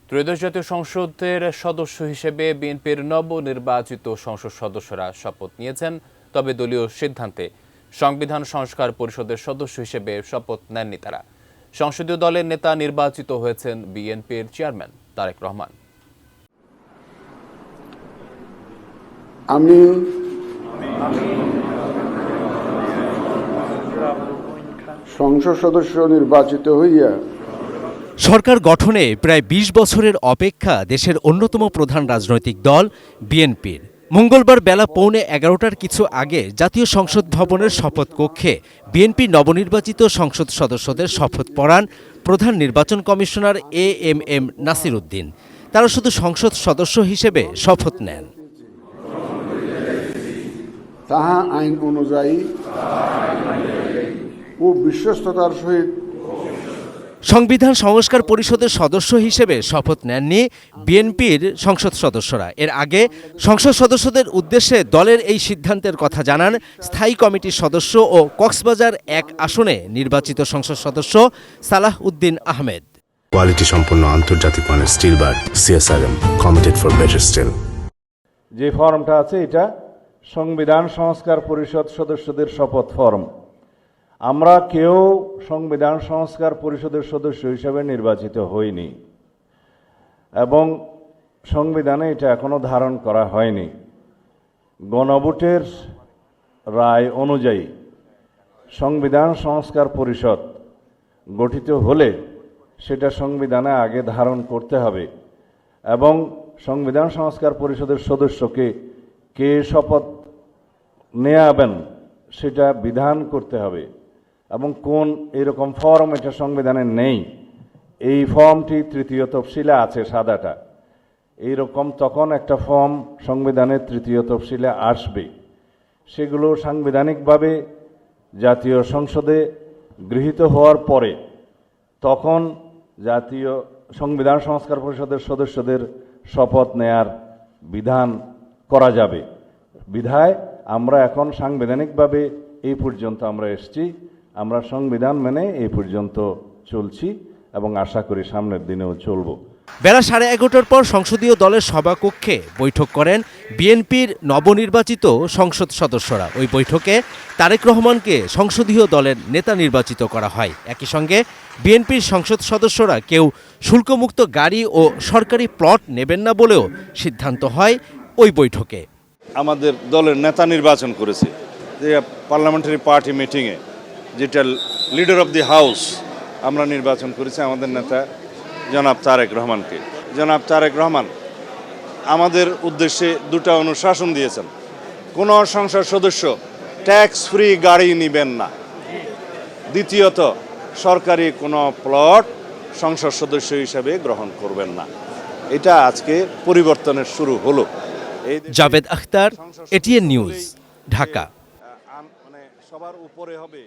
ত্রয়োদশ জাতীয় সংসদের সদস্য হিসেবে বিএনপির নবনির্বাচিত সংসদ সদস্যরা শপথ নিয়েছেন। তবে দলীয় সিদ্ধান্তে সংবিধান সংস্কার পরিষদের সদস্য হিসেবে শপথ নেননি তারা। সংসদীয় দলের নেতা নির্বাচিত হয়েছেন বিএনপির চেয়ারম্যান তারেক রহমান। আমি সংসদ সদস্য নির্বাচিত হইয়া সরকার গঠনে প্রায় ২০ বছরের অপেক্ষা দেশের অন্যতম প্রধান রাজনৈতিক দল বিএনপির মঙ্গলবার বেলা 11:15টার কিছু আগে জাতীয় সংসদ ভবনের শপথ কক্ষে বিএনপি নবনির্বাচিত সংসদ সদস্যদের শপথ পড়ান প্রধান নির্বাচন কমিশনার এএমএম নাসির উদ্দিন। তারা শুধু সংসদ সদস্য হিসেবে শপথ নেন। তাহা আইন অনুযায়ী ও বিশ্বস্ততার সহিত সংবিধান সংস্কার পরিষদের সদস্য হিসেবে শপথ নেননি বিএনপির সংসদ সদস্যরা। এর আগে সংসদ সদস্যদের উদ্দেশ্যে দলের এই সিদ্ধান্তের কথা জানান স্থায়ী কমিটির সদস্য ও কক্সবাজার ১ আসনে নির্বাচিত সংসদ সদস্য সালাহ উদ্দিন আহমেদ। কোয়ালিটি সম্পন্ন আন্তর্জাতিক মানের still bar CSRM, committed for better still. যে ফর্মটা আছে এটা সংবিধান সংস্কার পরিষদ সদস্যদের শপথ ফর্ম। আমরা কেউ সংবিধান সংস্কার পরিষদের সদস্য হিসেবে নির্বাচিত হইনি এবং সংবিধানে এটা এখনো ধারণ করা হয়নি। গণভোটের রায় অনুযায়ী সংবিধান সংস্কার পরিষদ গঠিত হলে সেটা সংবিধানে আগে ধারণ করতে হবে এবং সংবিধান সংস্কার পরিষদের সদস্যকে কে শপথ নেয়াবেন সেটা বিধান করতে হবে এবং কোন এরকম ফর্ম এটা সংবিধানে নেই। এই ফর্মটি তৃতীয় তফসিলে আছে, সাদাটা এইরকম তখন একটা ফর্ম সংবিধানের তৃতীয় তফসিলে আসবে। সেগুলো সাংবিধানিকভাবে জাতীয় সংসদে গৃহীত হওয়ার পরে তখন জাতীয় সংবিধান সংস্কার পরিষদের সদস্যদের শপথ নেয়ার বিধান করা যাবে। বিধায় আমরা এখন সাংবিধানিকভাবে এই পর্যন্ত আমরা এসেছি, আমরা সংবিধান মেনে এই পর্যন্ত চলছি এবং আশা করি সামনের দিনেও চলব। বেলা 11:30টার পর সংসদীয় দলের সভাকক্ষে বৈঠক করেন বিএনপির নবনির্বাচিত সংসদ সদস্যরা। ওই বৈঠকে তারেক রহমানকে সংসদীয় দলের নেতা নির্বাচিত করা হয়। একই সঙ্গে বিএনপির সংসদ সদস্যরা কেউ শুল্কমুক্ত গাড়ি ও সরকারি প্লট নেবেন না বলেও সিদ্ধান্ত হয় ওই বৈঠকে। আমাদের দলের নেতা নির্বাচন করেছে যে পার্লামেন্টারি পার্টি মিটিংয়ে, যেটা লিডার অফ দি হাউস আমরা নির্বাচন করেছি আমাদের নেতা জনাব তারেক রহমানকে। জনাব তারেক রহমান আমাদের উদ্দেশ্যে দুটো অনুশাসন দিয়েছেন। কোনো সংসদ সদস্য ট্যাক্স ফ্রি গাড়ি নেবেন না। দ্বিতীয়ত, সরকারি কোনো প্লট সংসদ সদস্য হিসাবে গ্রহণ করবেন না। এটা আজকে পরিবর্তনের শুরু হলো। Javed Akhtar, ATN news, Dhaka. সবার উপরে হবে